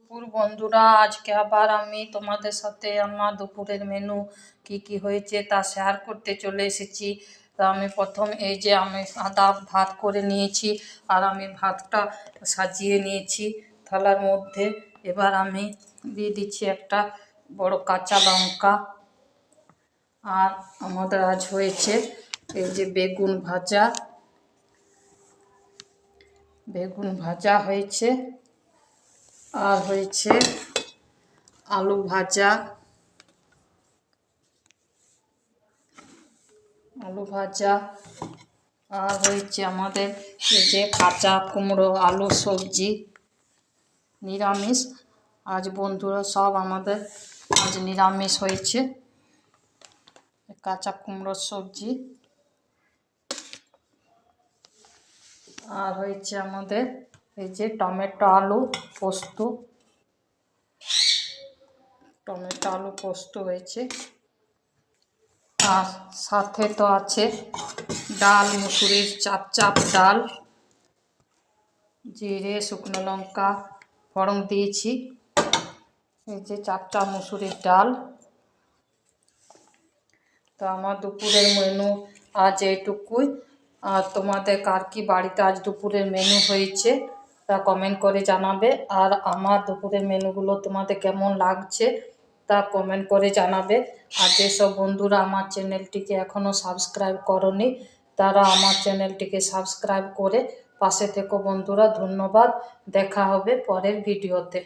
দুপুর বন্ধুরা, আজকে আবার আমি তোমাদের সাথে আমার দুপুরের মেনু কি হয়েছে তা শেয়ার করতে চলে এসেছি। তা আমি প্রথম এই যে আমি সাদা ভাত করে নিয়েছি, আর আমি ভাতটা সাজিয়ে নিয়েছি থালার মধ্যে। এবার আমি দিয়ে দিচ্ছি একটা বড় কাঁচা লঙ্কা। আর আমাদের আজ হয়েছে এই যে বেগুন ভাজা হয়েছে, আর হয়েছে আলু ভাজা, আর হয়েছে আমাদের এই যে কাঁচা কুমড়ো আলু সবজি, নিরামিষ। আজ বন্ধুরা সব আমাদের আজ নিরামিষ হয়েছে, কাঁচা কুমড়োর সবজি। আর হয়েছে আমাদের এই যে টমেটো আলু পোস্ত হয়েছে। আর সাথে তো আছে ডাল, মুসুরির চাপ ডাল, জিরে শুকনো লঙ্কা ফোড়ন দিয়েছি। এই যে চাপ মুসুরির ডাল। তো আমার দুপুরের মেনু আজ এইটুকুই। আর তোমাদের কার কি বাড়িতে আজ দুপুরের মেনু হয়েছে তা কমেন্ট করে জানাবে। আর আমার দুপুরের মেনুগুলো তোমাদের কেমন লাগছে তা কমেন্ট করে জানাবে। আর যেসব বন্ধুরা আমার চ্যানেলটিকে এখনও সাবস্ক্রাইব করনি তারা আমার চ্যানেলটিকে সাবস্ক্রাইব করে পাশে থেকো বন্ধুরা। ধন্যবাদ, দেখা হবে পরের ভিডিওতে।